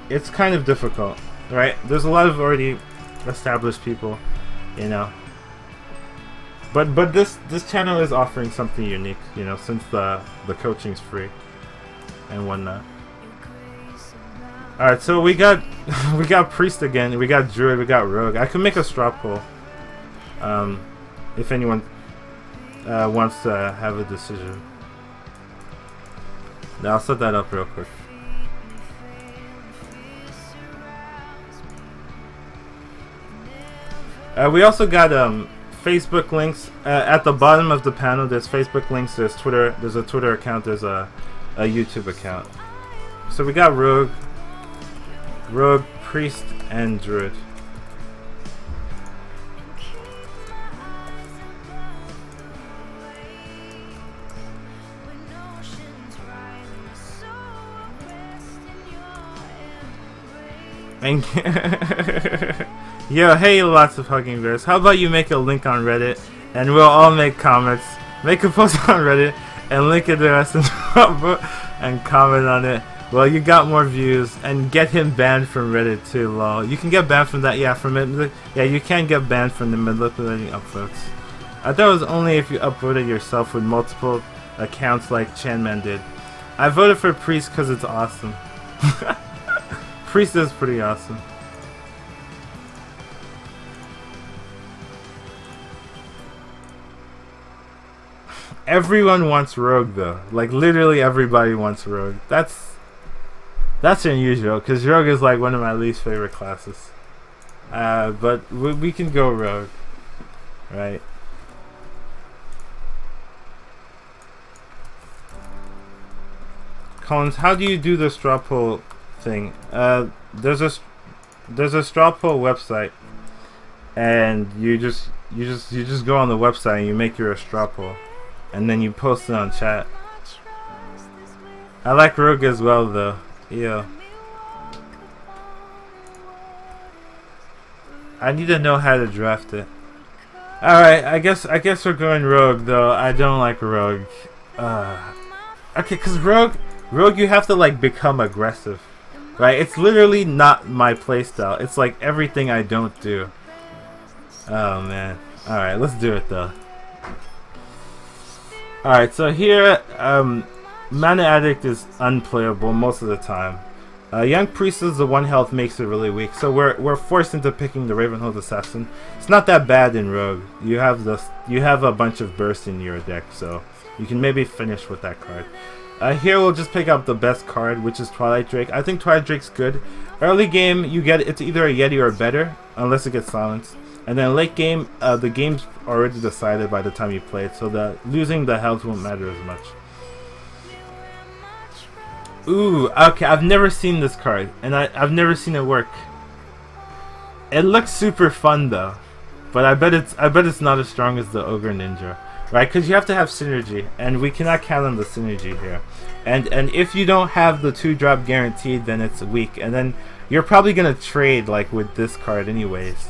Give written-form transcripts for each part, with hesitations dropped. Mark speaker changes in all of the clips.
Speaker 1: it's kind of difficult, right? There's a lot of already established people, you know. But this channel is offering something unique, you know, since the coaching's free and whatnot. All right, so we got priest again, we got druid, we got rogue. I could make a straw poll, if anyone wants to have a decision. Now I'll set that up real quick. We also got Facebook links at the bottom of the panel. There's Facebook links. There's Twitter. There's a Twitter account. There's a YouTube account. So we got rogue, priest, and druid. And yo, hey, lots of hugging bears. How about you make a link on Reddit, and we'll all make comments. Make a post on Reddit and link it to us and comment on it. Well, you got more views, and get him banned from Reddit too. Lol. You can get banned from that. Yeah, from it. Yeah, you can get banned from the manipulating upvotes. I thought it was only if you upvoted yourself with multiple accounts like Chanman did. I voted for Priest because it's awesome. Priest is pretty awesome. Everyone wants rogue though. Like literally everybody wants rogue. That's unusual because rogue is like one of my least favorite classes. But we can go rogue, right? Collins, how do you do the straw poll thing? There's a straw poll website, and you just go on the website and you make your straw poll, and then you post it on chat. I like rogue as well though. Yeah. I need to know how to draft it. Alright, I guess we're going rogue though. I don't like rogue. Okay, cause rogue you have to like become aggressive. Right? It's literally not my playstyle. It's like everything I don't do. Oh man. Alright, let's do it though. Alright, so here Mana Addict is unplayable most of the time. Young Priest is the 1 health, makes it really weak, so we're forced into picking the Ravenhold Assassin. It's not that bad in Rogue. You have a bunch of burst in your deck, so you can maybe finish with that card. Here we'll just pick up the best card, which is Twilight Drake. I think Twilight Drake's good. Early game you get it's either a Yeti or better, unless it gets silenced. And then late game, the game's already decided by the time you play it, so losing the health won't matter as much. Ooh, okay, I've never seen this card, and I've never seen it work. It looks super fun though, but I bet it's not as strong as the Ogre Ninja, right? Because you have to have synergy, and we cannot count on the synergy here. And if you don't have the 2-drop guaranteed, then it's weak, and then you're probably gonna trade like with this card anyways.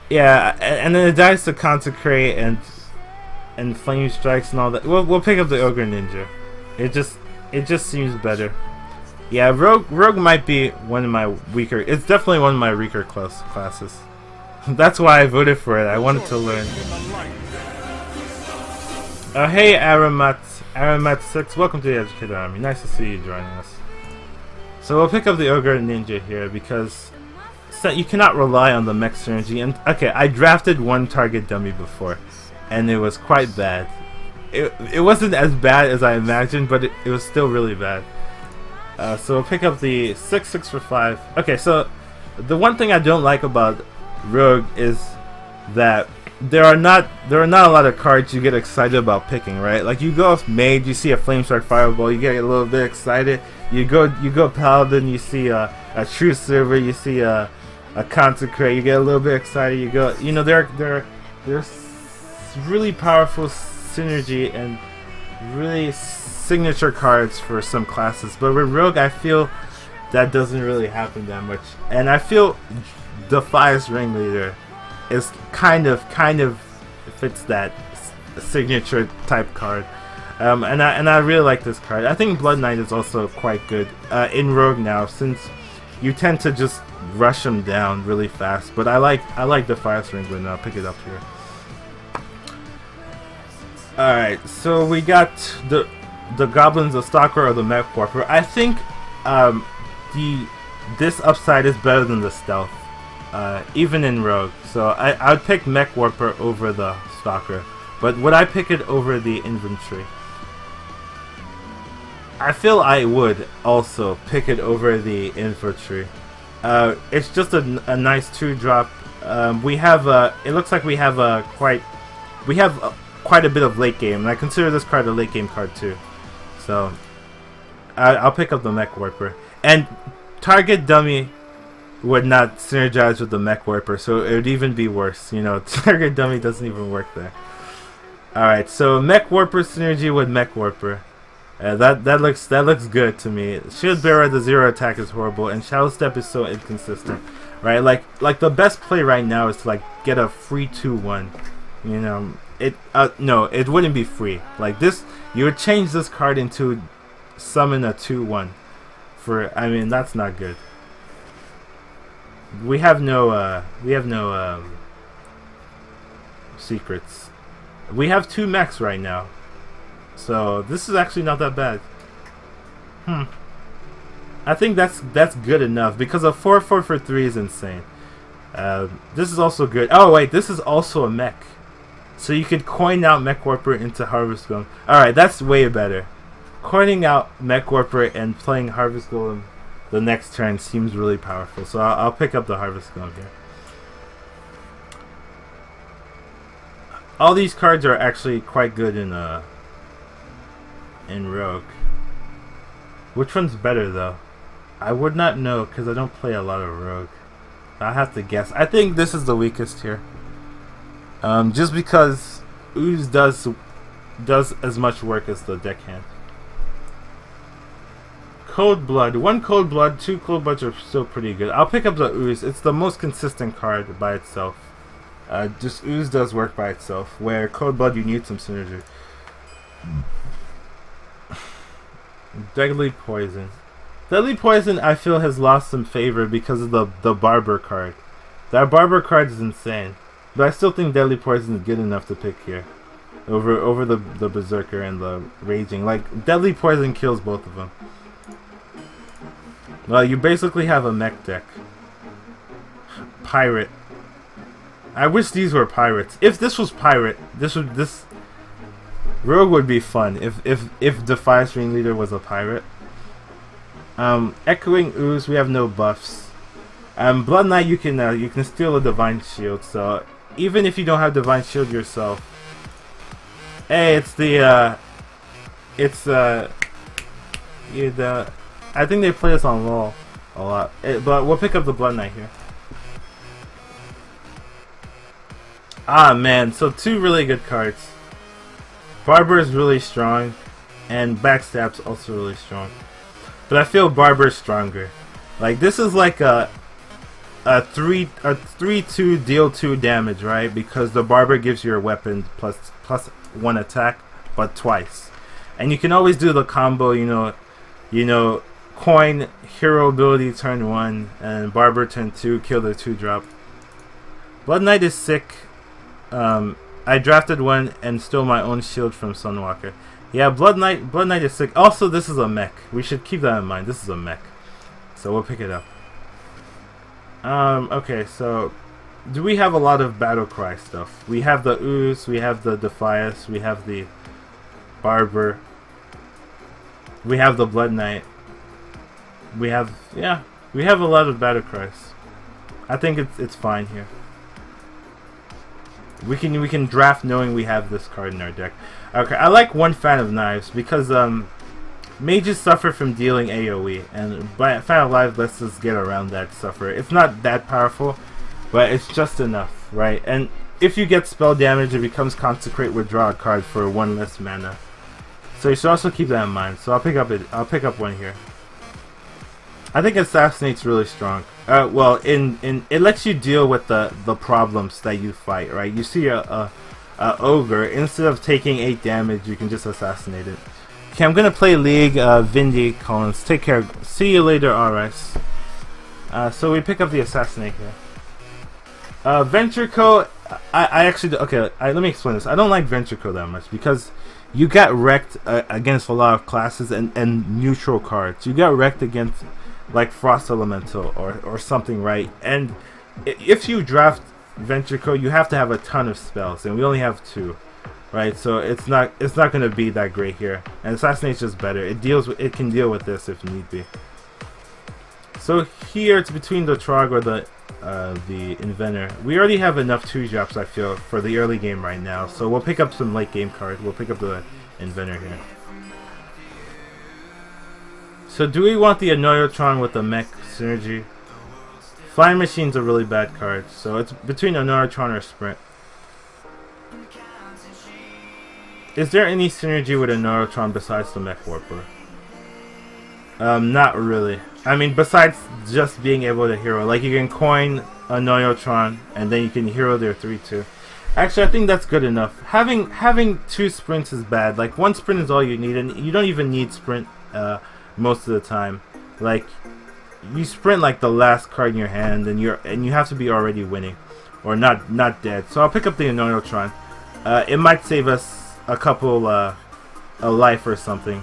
Speaker 1: Yeah, and then it dies to Consecrate and Flame Strikes and all that. We'll pick up the Ogre Ninja. It just seems better. Yeah, Rogue might be one of my weaker. It's definitely one of my weaker classes. That's why I voted for it. I wanted to learn. Hey Aramat6, welcome to the Educated Army. Nice to see you joining us. So we'll pick up the Ogre Ninja here because you cannot rely on the mech synergy. And okay, I drafted one target dummy before, and it was quite bad. It wasn't as bad as I imagined, but it was still really bad. So we'll pick up the 6/6 for 5. Okay, so the one thing I don't like about Rogue is that there are not a lot of cards you get excited about picking, right? Like you go Mage, you see a Flameshark Fireball, you get a little bit excited. You go Paladin, you see a True Silver, you see a Consecrate, you get a little bit excited. You go, you know, there's really powerful synergy and really signature cards for some classes, but with Rogue I feel that doesn't really happen that much, and I feel Defias Ringleader is kind of fits that signature type card, and I really like this card. I think Blood Knight is also quite good in Rogue now, since you tend to just rush them down really fast. But I like the Fire Strangler, and I'll pick it up here. Alright, so we got the Goblins, the Stalker, or the Mech Warper. I think this upside is better than the Stealth, even in Rogue. So I would pick Mech Warper over the Stalker. But would I pick it over the Infantry? I feel I would also pick it over the Infantry. It's just a nice 2-drop. We have it looks like we have quite a bit of late game, and I consider this card a late game card too. So I'll pick up the Mech Warper. And target dummy would not synergize with the Mech Warper, so it would even be worse. You know, target dummy doesn't even work there. Alright, so Mech Warper synergy with Mech Warper. That looks good to me. Shield Bearer, the 0 attack is horrible, and Shadow Step is so inconsistent, right? Like the best play right now is to like get a free 2/1. You know, no, it wouldn't be free. Like this, you would change this card into summon a 2/1. I mean, that's not good. We have no secrets. We have 2 mechs right now. So this is actually not that bad. I think that's good enough because a 4/4 for 3 is insane. This is also good. Oh wait, this is also a mech. So you could coin out Mech Warper into Harvest Golem. Alright, that's way better. Coining out Mech Warper and playing Harvest Golem the next turn seems really powerful. So I'll pick up the Harvest Golem here. All these cards are actually quite good in Rogue. Which one's better though? I would not know because I don't play a lot of Rogue. I have to guess. I think this is the weakest here. Just because Ooze does as much work as the deckhand. Cold Blood. 1 Cold Blood, 2 Cold Bloods are still pretty good. I'll pick up the Ooze. It's the most consistent card by itself. Just Ooze does work by itself, where Cold Blood you need some synergy. Deadly Poison. Deadly Poison I feel has lost some favor because of the Barber card. That Barber card is insane. But I still think Deadly Poison is good enough to pick here. Over the Berserker and the Raging. Like, Deadly Poison kills both of them. Well, you basically have a mech deck. Pirate. I wish these were pirates. If this was pirate, this Rogue would be fun if the Fire String Leader was a pirate. Echoing Ooze, we have no buffs. Blood Knight, you can steal a Divine Shield. So even if you don't have Divine Shield yourself, hey, I think they play this on LoL a lot. But we'll pick up the Blood Knight here. Ah man, so 2 really good cards. Barber is really strong, and Backstab's also really strong. But I feel Barber's stronger. Like this is like a 3/2 deal 2 damage, right? Because the Barber gives your weapon plus 1 attack, but twice. And you can always do the combo, you know, coin hero ability turn 1 and Barber turn 2, kill the 2-drop. Blood Knight is sick. I drafted 1 and stole my own shield from Sunwalker. Yeah, Blood Knight is sick. Also, this is a mech. We should keep that in mind. This is a mech. So we'll pick it up. Okay, so do we have a lot of Battle Cry stuff? We have the Ooze, we have the Defias, we have the Barber, we have the Blood Knight. We have a lot of Battle Cries. I think it's fine here. We can draft knowing we have this card in our deck. Okay, I like 1 Fan of Knives because mages suffer from dealing AoE, and Fan of Knives lets us get around that suffer. It's not that powerful, but it's just enough, right? And if you get spell damage, it becomes Consecrate, withdraw a card for 1 less mana. So you should also keep that in mind. So I'll pick up 1 here. I think Assassinate's really strong. Well, it lets you deal with the problems that you fight, right? You see a ogre, instead of taking 8 damage, you can just assassinate it. Okay, I'm gonna play League. Vindy Collins, take care. See you later, RS. So we pick up the Assassinate here. Ventrico, I actually, okay, let me explain this. I don't like Ventrico that much because you got wrecked against a lot of classes and neutral cards. You got wrecked against like Frost Elemental or something, right? And if you draft Ventrico, you have to have a ton of spells, and we only have 2, right? So it's not going to be that great here. And Assassinate's just better. It can deal with this if need be. So here it's between the Trog or the Inventor. We already have enough 2-drops, I feel, for the early game right now. So we'll pick up some late game cards. We'll pick up the Inventor here. So do we want the Annoyotron with the mech synergy? Flying Machine's a really bad card, so it's between Annoyotron or Sprint. Is there any synergy with Annoyotron besides the Mech Warper? Not really. I mean, besides just being able to hero, like you can coin Annoyotron and then you can hero their 3/2. Actually, I think that's good enough. Having 2 sprints is bad. Like 1 sprint is all you need, and you don't even need sprint most of the time. Like you sprint like the last card in your hand, and you have to be already winning or not dead. So I'll pick up the Annoyotron. It might save us a couple a life or something,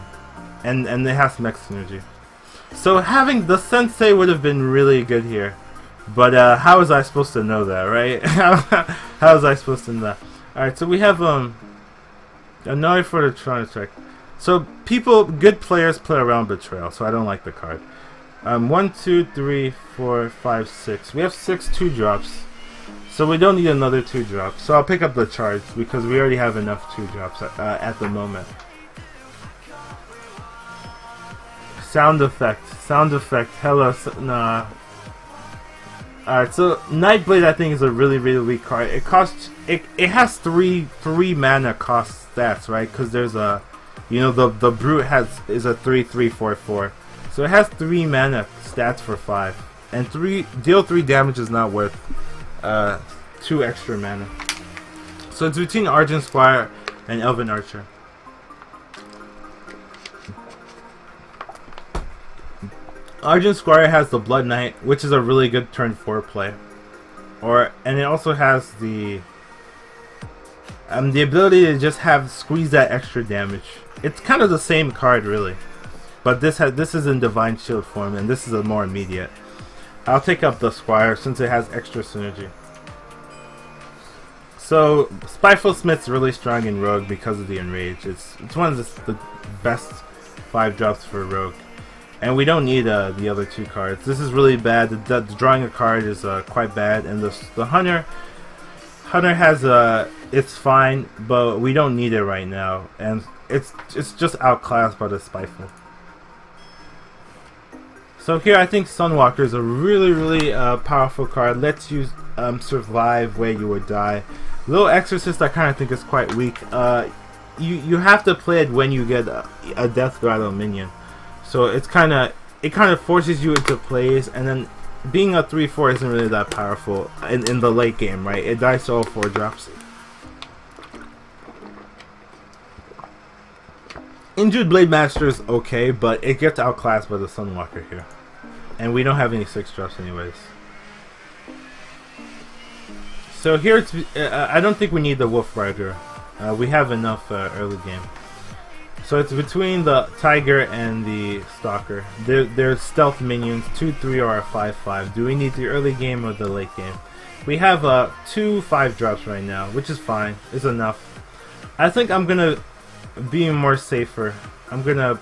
Speaker 1: and it has mech synergy. So having the Sensei would have been really good here, but how was I supposed to know that, right? How was I supposed to know that? Alright, so we have Annoy for the Tron check. So good players play around Betrayal, so I don't like the card. 1, 2, 3, 4, 5, 6. We have 6 2-drops, so we don't need another 2-drop. So I'll pick up the Charge because we already have enough 2-drops at the moment. Sound effect, hello, nah. Alright, so Nightblade I think is a really weak card. It has 3 mana cost stats, right? Because there's a, you know, the Brute is a 3/3/4/4. So it has 3 mana stats for 5. And deal 3 damage is not worth 2 extra mana. So it's between Argent Squire and Elven Archer. Argent Squire has the Blood Knight, which is a really good turn 4 play. And it also has the ability to just squeeze that extra damage. It's kind of the same card really, but this is in Divine Shield form, and this is a more immediate. I'll take up the Squire since it has extra synergy. So Spiteful Smith's really strong in Rogue because of the Enrage. It's one of the best 5-drops for Rogue. And we don't need the other 2 cards. This is really bad. The drawing a card is quite bad, and the Hunter has it's fine, but we don't need it right now, and it's just outclassed by the Spiteful. So here I think Sunwalker is a really powerful card. Lets you survive where you would die. Little Exorcist I kind of think is quite weak. You have to play it when you get a Death Grotto minion. So it kind of forces you into plays, and then being a 3/4 isn't really that powerful in the late game, right? It dies to all 4-drops. Injured Blade Master is okay, but it gets outclassed by the Sunwalker here, and we don't have any 6-drops anyways. So here it's I don't think we need the Wolf Rider. We have enough early game. So it's between the Tiger and the Stalker. They're stealth minions, 2/3 or a 5/5. Do we need the early game or the late game? We have 2 5-drops right now, which is fine. It's enough. I think I'm gonna be more safer. I'm gonna,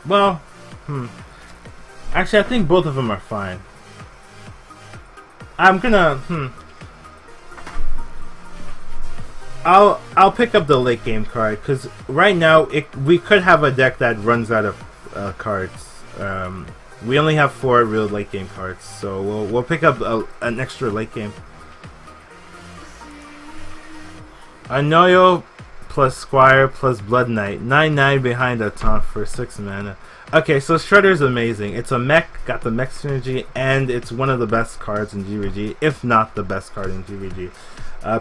Speaker 1: well, actually I think both of them are fine. I'm gonna, I'll pick up the late game card because right now we could have a deck that runs out of cards. We only have 4 real late game cards, so we'll pick up an extra late game. Anoyo plus Squire plus Blood Knight, 9/9 behind a taunt for 6 mana. Okay, so Shredder's amazing. It's a mech, got the mech synergy, and it's one of the best cards in GvG, if not the best card in GvG.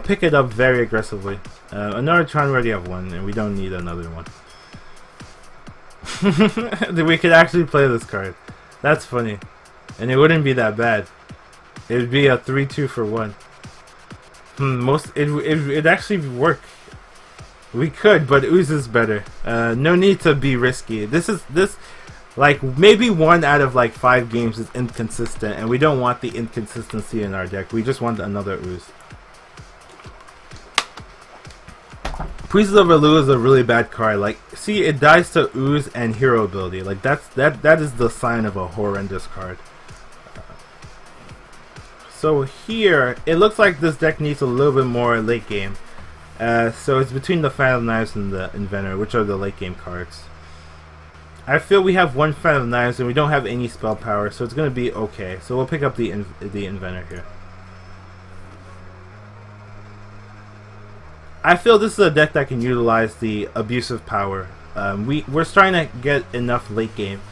Speaker 1: Pick it up very aggressively. Another Tron, we already have 1, and we don't need another one. We could actually play this card. That's funny. and it wouldn't be that bad. It would be a 3-2 for 1. It'd actually work. We could, but ooze is better. No need to be risky. This like maybe 1 out of like 5 games is inconsistent, and we don't want the inconsistency in our deck. We just want another ooze. Priest of Alu is a really bad card. Like, see, it dies to ooze and hero ability. Like that is the sign of a horrendous card. So here, it looks like this deck needs a little bit more late game. So it's between the Fan of Knives and the Inventor, which are the late game cards. I feel we have 1 Fan of Knives and we don't have any spell power, so it's going to be okay. So we'll pick up the Inventor here. I feel this is a deck that can utilize the abusive power. We're starting to get enough late game.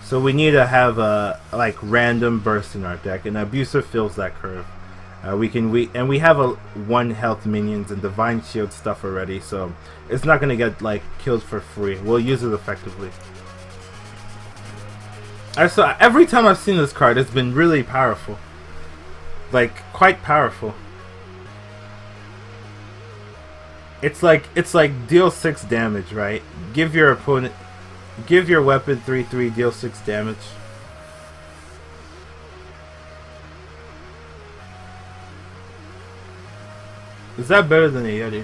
Speaker 1: So we need to have a like random burst in our deck, and abusive fills that curve. We have a 1 health minions and divine shield stuff already, so it's not gonna get like killed for free. We'll use it effectively. So every time I've seen this card, it's been really powerful, like quite powerful. It's like deal 6 damage, right? Give your opponent. Give your weapon 3/3, deal 6 damage. Is that better than a Yeti?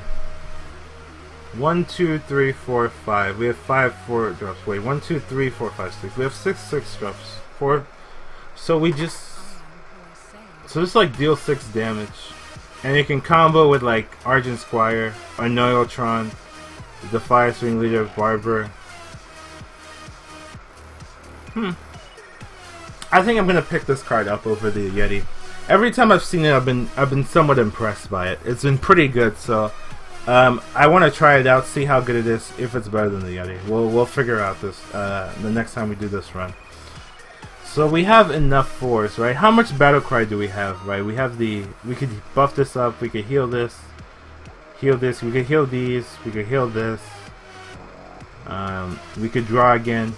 Speaker 1: 1, 2, 3, 4, 5. We have 5 4 drops. Wait, 1, 2, 3, 4, 5, 6. We have 6 drops. 4. So we just. So this like deal 6 damage, and you can combo with like Argent Squire, Anoiltron, the Fire Swing Leader, Barber. I think I'm gonna pick this card up over the Yeti. Every time I've seen it, I've been somewhat impressed by it. It's been pretty good, so I want to try it out, see how good it is, if it's better than the Yeti. We'll figure out this the next time we do this run. So we have enough force, right? How much battle cry do we have, right? We have we could buff this up, we could heal this, we could heal these, we could heal this. We could draw again.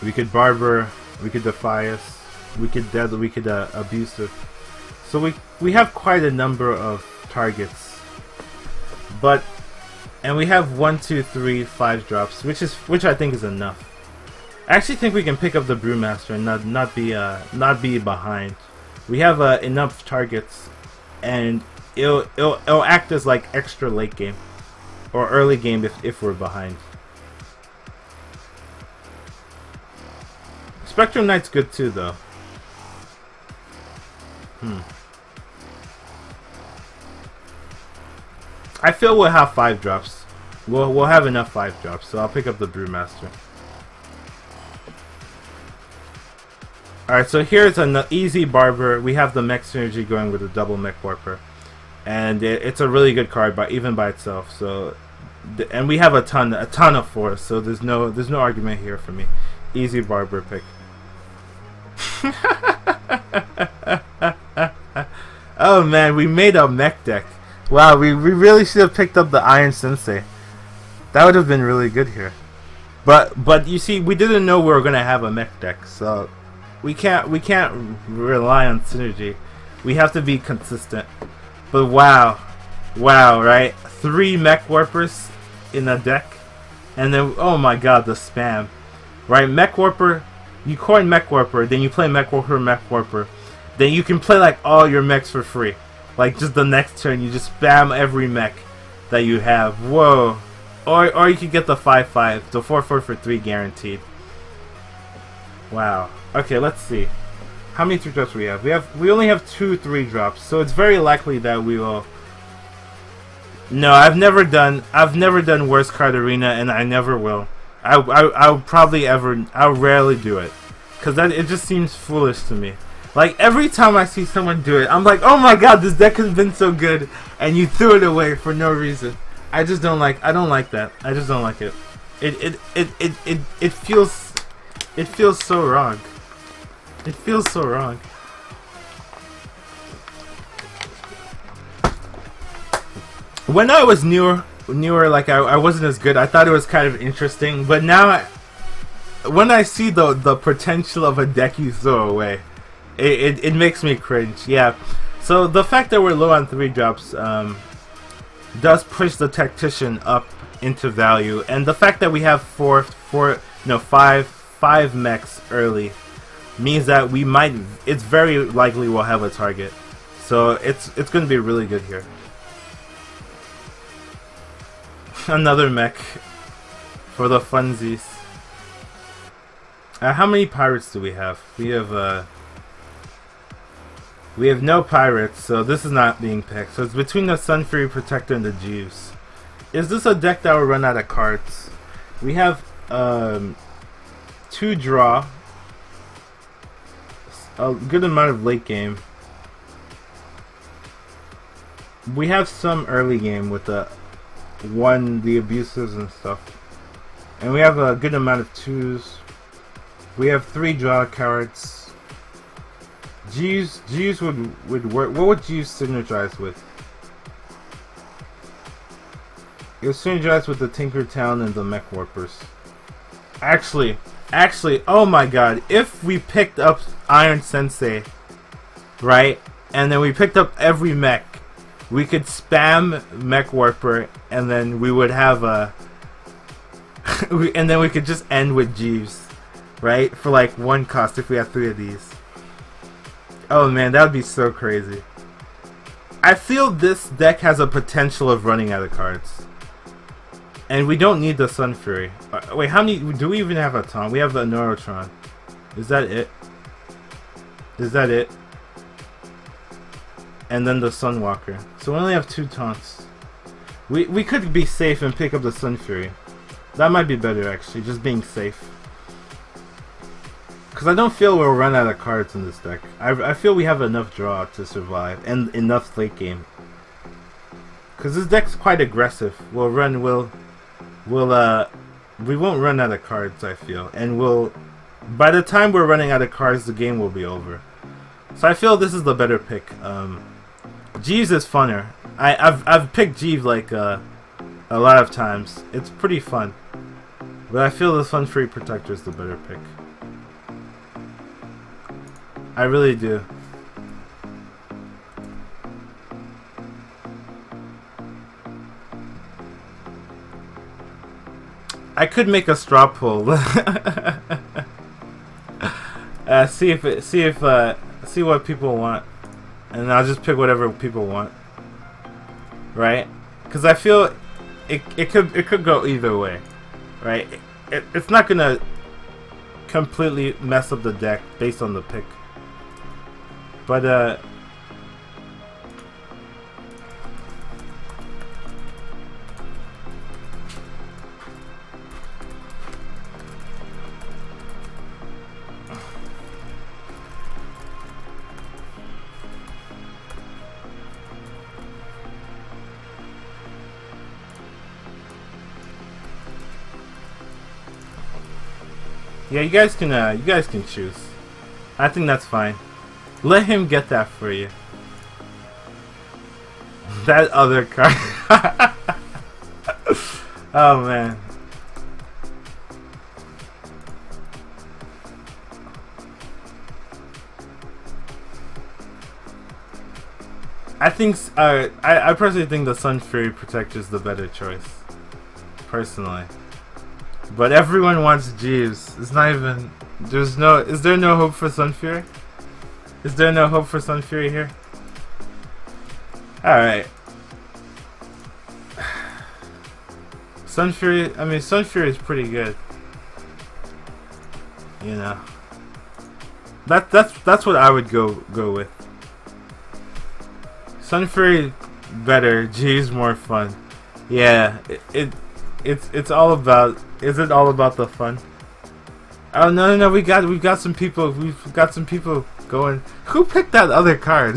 Speaker 1: We could Barber, we could Defias, we could Deadly, we could Abusive. So we have quite a number of targets. And we have 1, 2, 3, 5 drops, which I think is enough. I actually think we can pick up the Brewmaster and not be behind. We have enough targets, and it'll act as like extra late game or early game if we're behind. Spectrum Knight's good too, though. I feel we'll have 5 drops. We'll have enough 5 drops, so I'll pick up the Brewmaster. Alright, so here's an easy Barber. We have the mech synergy going with a double mech warper, and it's a really good card even by itself. So, and we have a ton of force, so there's no argument here for me. Easy Barber pick. Oh man, we made a mech deck. Wow, we really should have picked up the Iron Sensei. That would have been really good here. But you see, we didn't know we were gonna have a mech deck, so we can't rely on synergy. We have to be consistent. But wow, right? 3 mech warpers in a deck, and then oh my god, the spam, right? Mech warper. You coin mech warper, then you play mech warper, then you can play like all your mechs for free. Like just the next turn, you just spam every mech that you have. Whoa! Or you could get the 5/5, the 4/4 for 3 guaranteed. Wow. Okay, let's see. How many 3 drops we have? We only have 2 3 drops, so it's very likely that we will. No, I've never done worst card arena, and I never will. I'll rarely do it, because it just seems foolish to me. Like every time I see someone do it, I'm like, oh my god, this deck has been so good, and you threw it away for no reason. I just don't like. I don't like that. I just don't like it. It feels so wrong. It feels so wrong. When I was newer, like I wasn't as good. I thought it was kind of interesting, but now when I see the potential of a deck you throw away, it makes me cringe. Yeah. So the fact that we're low on 3-drops does push the tactician up into value, and the fact that we have five mechs early means that we might. It's very likely we'll have a target. So it's going to be really good here. Another mech for the funsies. How many pirates do we have? We have no pirates, so this is not being picked. So it's between the Sun Fury Protector and the Jeeves. Is this a deck that will run out of cards? We have 2 draw, a good amount of late game. We have some early game with the abuses and stuff, and we have a good amount of 2s. We have 3 draw cards. Jeeves would work. What would Jeeves synergize with? It would synergize with the Tinkertown and the Mech Warpers. Actually, oh my god, if we picked up Iron Sensei, right, and then we picked up every mech, we could spam Mech Warper, and then we would have a and then we could just end with Jeeves, right, for like 1 cost if we had 3 of these. Oh man, that would be so crazy. I feel this deck has a potential of running out of cards. And we don't need the Sun Fury. Wait, how many do we even have a taunt? We have the Neurotron. Is that it? Is that it? And then the Sunwalker. So we only have 2 taunts. We could be safe and pick up the Sun Fury. That might be better actually, just being safe. Because I don't feel we'll run out of cards in this deck. I feel we have enough draw to survive and enough late game. Because this deck's quite aggressive. We won't run out of cards, I feel. And by the time we're running out of cards, the game will be over. So I feel this is the better pick. Jeeves is funner. I've picked Jeeves like a lot of times. It's pretty fun. But I feel the Sun Fury Protector is the better pick. I really do. I could make a straw poll. See what people want, and I'll just pick whatever people want. Right? Because I feel it could go either way. Right? It's not gonna completely mess up the deck based on the pick. But yeah, you guys can choose. I think that's fine. Let him get that for you. That other card. Oh man. I think I personally think the Sun Fury Protector is the better choice. Personally. But everyone wants Jeeves. It's not even. Is there no hope for Sun Fury? Is there no hope for Sun Fury here? Alright. Sun Fury is pretty good. You know. That's what I would go with. Sun Fury better, Jeeves more fun. Yeah, it's all about. Is it all about the fun? Oh no, we've got some people going. Who picked that other card?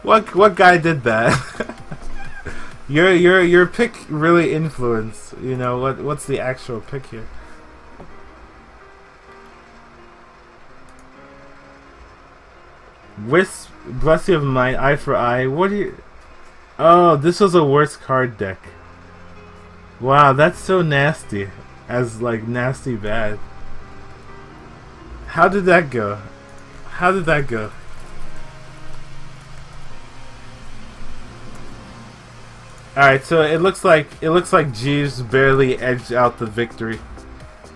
Speaker 1: What guy did that? Your pick really influenced. You know what's the actual pick here? Wisp, Bless You of Mine, Eye for Eye. What do you? Oh, this was a worse card deck. Wow, that's so nasty. As like nasty bad. How did that go? How did that go? Alright, so it looks like Jeeves barely edged out the victory.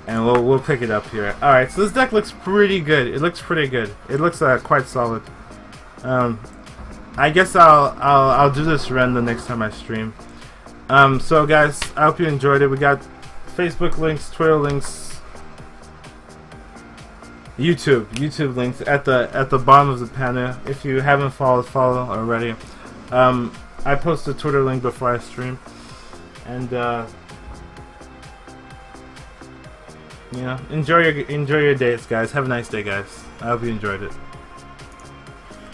Speaker 1: And we'll pick it up here. Alright, so this deck looks pretty good. It looks pretty good. It looks quite solid. I guess I'll do this run the next time I stream. So guys, I hope you enjoyed it. We got Facebook links, Twitter links, YouTube links at the bottom of the panel. If you haven't follow already. I post a Twitter link before I stream, and you know, enjoy your days, guys. Have a nice day, guys. I hope you enjoyed it.